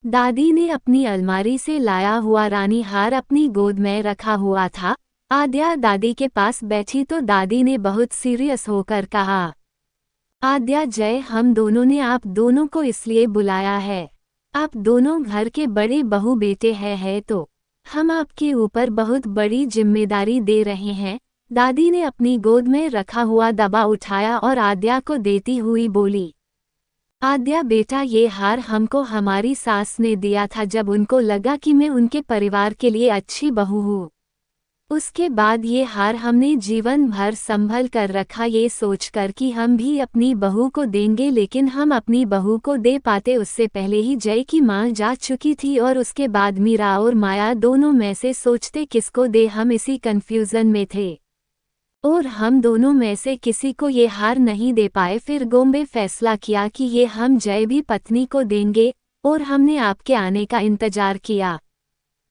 दादी ने अपनी अलमारी से लाया हुआ रानी हार अपनी गोद में रखा हुआ था। आद्या दादी के पास बैठी तो दादी ने बहुत सीरियस होकर कहा, आद्या जय, हम दोनों ने आप दोनों को इसलिए बुलाया है। आप दोनों घर के बड़े बहू बेटे हैं तो हम आपके ऊपर बहुत बड़ी जिम्मेदारी दे रहे हैं। दादी ने अपनी गोद में रखा हुआ दबा उठाया और आद्या को देती हुई बोली, आद्या बेटा, ये हार हमको हमारी सास ने दिया था जब उनको लगा कि मैं उनके परिवार के लिए अच्छी बहू हूँ। उसके बाद ये हार हमने जीवन भर संभल कर रखा, ये सोचकर कि हम भी अपनी बहू को देंगे, लेकिन हम अपनी बहू को दे पाते उससे पहले ही जय की माँ जा चुकी थी और उसके बाद मीरा और माया दोनों में से सोचते किसको दे, हम इसी कंफ्यूजन में थे और हम दोनों में से किसी को ये हार नहीं दे पाए। फिर गोम्बे फैसला किया कि ये हम जय भी पत्नी को देंगे और हमने आपके आने का इंतजार किया।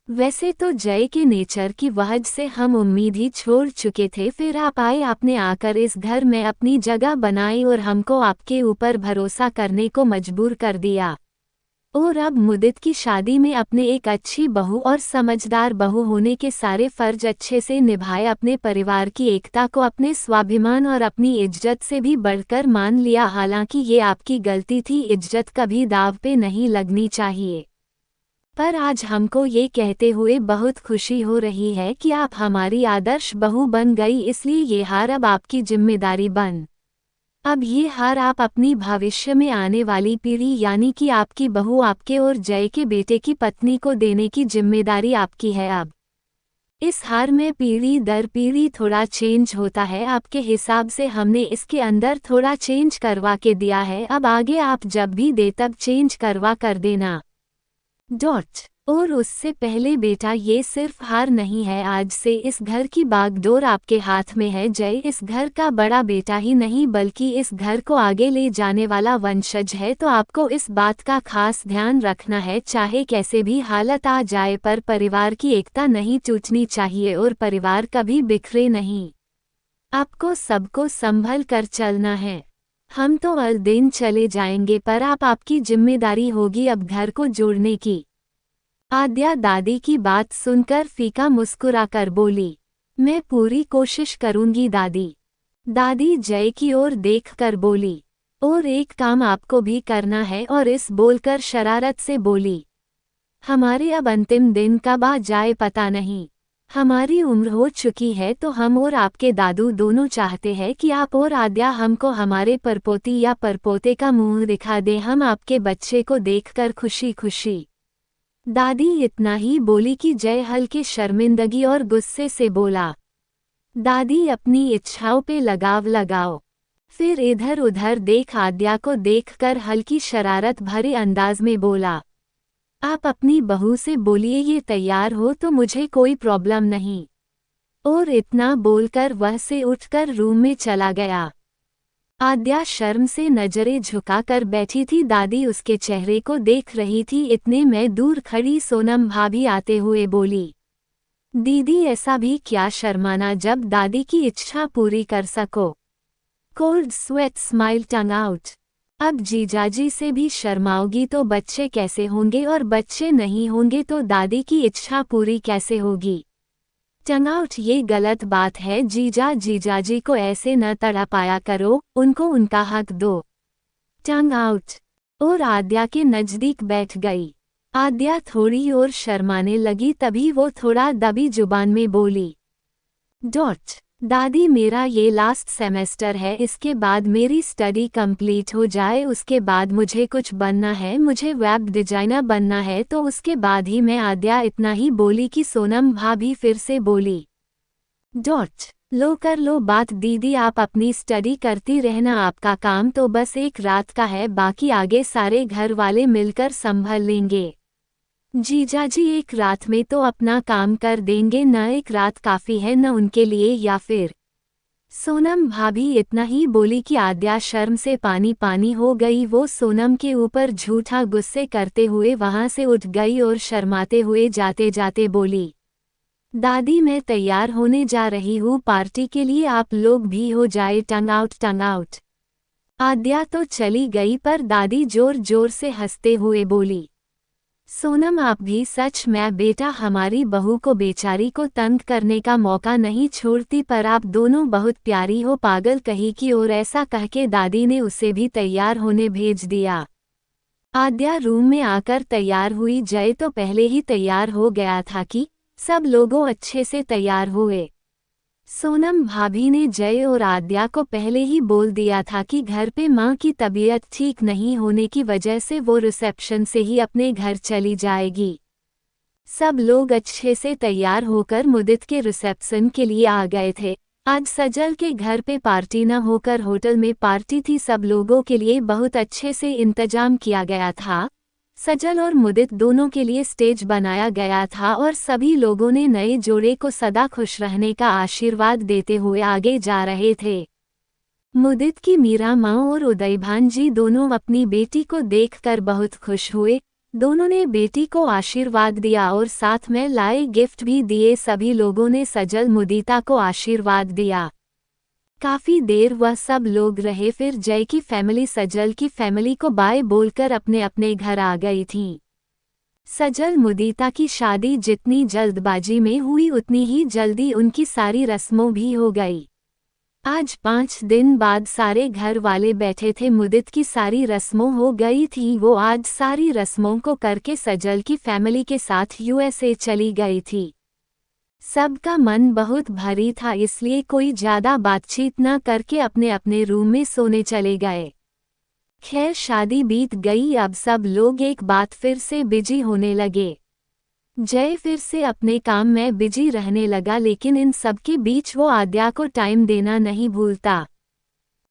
वैसे तो जय के नेचर की वजह से हम उम्मीद ही छोड़ चुके थे, फिर आप आए, आपने आकर इस घर में अपनी जगह बनाई और हमको आपके ऊपर भरोसा करने को मजबूर कर दिया। और अब मुदित की शादी में अपने एक अच्छी बहू और समझदार बहू होने के सारे फर्ज अच्छे से निभाए, अपने परिवार की एकता को अपने स्वाभिमान और अपनी इज्जत से भी बढ़कर मान लिया। हालांकि ये आपकी गलती थी, इज्जत कभी दाव पे नहीं लगनी चाहिए। पर आज हमको ये कहते हुए बहुत खुशी हो रही है कि आप हमारी आदर्श बहू बन गई, इसलिए ये हार अब आपकी जिम्मेदारी बन। अब ये हार आप अपनी भविष्य में आने वाली पीढ़ी यानी कि आपकी बहू, आपके और जय के बेटे की पत्नी को देने की जिम्मेदारी आपकी है। अब इस हार में पीढ़ी दर पीढ़ी थोड़ा चेंज होता है, आपके हिसाब से हमने इसके अंदर थोड़ा चेंज करवा के दिया है। अब आगे आप जब भी दे तब चेंज करवा कर देना। और उससे पहले बेटा, ये सिर्फ हार नहीं है, आज से इस घर की बागडोर आपके हाथ में है। जय इस घर का बड़ा बेटा ही नहीं बल्कि इस घर को आगे ले जाने वाला वंशज है, तो आपको इस बात का खास ध्यान रखना है। चाहे कैसे भी हालत आ जाए पर परिवार की एकता नहीं टूटनी चाहिए और परिवार कभी बिखरे नहीं। आपको सबको संभल कर चलना है। हम तो हर दिन चले जाएंगे पर आपकी जिम्मेदारी होगी अब घर को जोड़ने की। आद्या दादी की बात सुनकर फीका मुस्कुराकर बोली, मैं पूरी कोशिश करूंगी दादी। दादी जय की ओर देखकर बोली, और एक काम आपको भी करना है। और इस बोलकर शरारत से बोली, हमारे अब अंतिम दिन कब आ जाए पता नहीं। हमारी उम्र हो चुकी है तो हम और आपके दादू दोनों चाहते हैं कि आप और आद्या हमको हमारे परपोती या परपोते का मुंह दिखा दें, हम आपके बच्चे को देखकर खुशी खुशी। दादी इतना ही बोली कि जय हल्के शर्मिंदगी और गुस्से से बोला, दादी अपनी इच्छाओं पे लगाव लगाओ। फिर इधर उधर देख आद्या को देखकर हल्की शरारत भरे अंदाज में बोला, आप अपनी बहू से बोलिए ये तैयार हो तो मुझे कोई प्रॉब्लम नहीं। और इतना बोलकर वह से उठकर रूम में चला गया। आद्या शर्म से नजरें झुकाकर बैठी थी, दादी उसके चेहरे को देख रही थी। इतने में दूर खड़ी सोनम भाभी आते हुए बोली, दीदी ऐसा भी क्या शर्माना जब दादी की इच्छा पूरी कर सको। कोल्ड स्वेट स्माइल टंग आउट। अब जीजाजी से भी शर्माओगी तो बच्चे कैसे होंगे, और बच्चे नहीं होंगे तो दादी की इच्छा पूरी कैसे होगी। टंग आउट, ये गलत बात है जीजाजी को ऐसे न तड़पाया करो, उनको उनका हक दो। टंग आउट। और आद्या के नजदीक बैठ गई। आद्या थोड़ी और शर्माने लगी, तभी वो थोड़ा दबी जुबान में बोली, दादी मेरा ये लास्ट सेमेस्टर है, इसके बाद मेरी स्टडी कंप्लीट हो जाए उसके बाद मुझे कुछ बनना है, मुझे वेब डिजाइनर बनना है, तो उसके बाद ही मैं। आद्या इतना ही बोली कि सोनम भाभी फिर से बोली, लो कर लो बात दीदी, आप अपनी स्टडी करती रहना, आपका काम तो बस एक रात का है, बाकी आगे सारे घर वाले मिलकर संभल लेंगे। जीजाजी एक रात में तो अपना काम कर देंगे, न एक रात काफ़ी है न उनके लिए या फिर। सोनम भाभी इतना ही बोली कि आद्या शर्म से पानी पानी हो गई। वो सोनम के ऊपर झूठा गुस्से करते हुए वहां से उठ गई और शर्माते हुए जाते जाते बोली, दादी मैं तैयार होने जा रही हूँ पार्टी के लिए, आप लोग भी हो जाए। टंग आउट टंग आउट। आद्या तो चली गई पर दादी जोर जोर से हंसते हुए बोली, सोनम आप भी सच में बेटा हमारी बहू को बेचारी को तंग करने का मौका नहीं छोड़ती पर आप दोनों बहुत प्यारी हो पागल कहीं की और ऐसा कह के दादी ने उसे भी तैयार होने भेज दिया। आद्या रूम में आकर तैयार हुई। जय तो पहले ही तैयार हो गया था कि सब लोगों अच्छे से तैयार हुए। सोनम भाभी ने जय और आद्या को पहले ही बोल दिया था कि घर पे माँ की तबीयत ठीक नहीं होने की वजह से वो रिसेप्शन से ही अपने घर चली जाएगी। सब लोग अच्छे से तैयार होकर मुदित के रिसेप्शन के लिए आ गए थे। आज सजल के घर पे पार्टी न होकर होटल में पार्टी थी। सब लोगों के लिए बहुत अच्छे से इंतजाम किया गया था। सजल और मुदित दोनों के लिए स्टेज बनाया गया था और सभी लोगों ने नए जोड़े को सदा खुश रहने का आशीर्वाद देते हुए आगे जा रहे थे। मुदित की मीरा माँ और उदयभान जी दोनों अपनी बेटी को देखकर बहुत खुश हुए। दोनों ने बेटी को आशीर्वाद दिया और साथ में लाए गिफ्ट भी दिए। सभी लोगों ने सजल मुदीता को आशीर्वाद दिया। काफी देर वह सब लोग रहे, फिर जय की फैमिली सजल की फैमिली को बाय बोलकर अपने अपने घर आ गई थी। सजल मुदीता की शादी जितनी जल्दबाजी में हुई उतनी ही जल्दी उनकी सारी रस्मों भी हो गई। आज 5 दिन बाद सारे घर वाले बैठे थे। मुदित की सारी रस्मों हो गई थी। वो आज सारी रस्मों को करके सजल की फैमिली के साथ यूएसए चली गई थी। सबका मन बहुत भारी था, इसलिए कोई ज्यादा बातचीत न करके अपने अपने रूम में सोने चले गए। खैर शादी बीत गई। अब सब लोग एक बात फिर से बिजी होने लगे। जय फिर से अपने काम में बिजी रहने लगा, लेकिन इन सब के बीच वो आद्या को टाइम देना नहीं भूलता।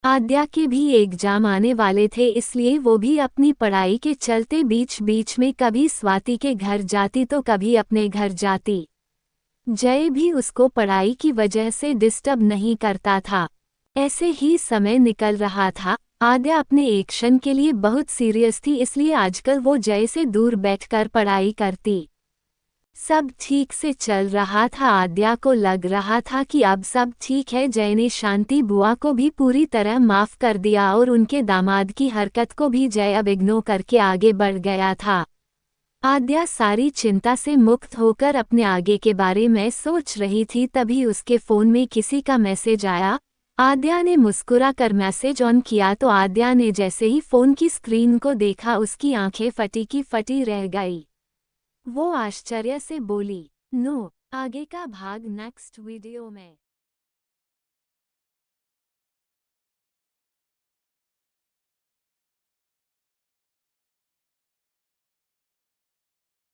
आद्या के भी एग्जाम आने वाले थे, इसलिए वो भी अपनी पढ़ाई के चलते बीच बीच में कभी स्वाति के घर जाती तो कभी अपने घर जाती। जय भी उसको पढ़ाई की वजह से डिस्टर्ब नहीं करता था। ऐसे ही समय निकल रहा था। आद्या अपने एक्शन के लिए बहुत सीरियस थी, इसलिए आजकल वो जय से दूर बैठकर पढ़ाई करती। सब ठीक से चल रहा था। आद्या को लग रहा था कि अब सब ठीक है। जय ने शांति बुआ को भी पूरी तरह माफ कर दिया और उनके दामाद की हरकत को भी जय अब इग्नोर करके आगे बढ़ गया था। आद्या सारी चिंता से मुक्त होकर अपने आगे के बारे में सोच रही थी, तभी उसके फोन में किसी का मैसेज आया। आद्या ने मुस्कुरा कर मैसेज ऑन किया तो आद्या ने जैसे ही फोन की स्क्रीन को देखा उसकी आंखें फटी की फटी रह गई। वो आश्चर्य से बोली, नो, आगे का भाग नेक्स्ट वीडियो में।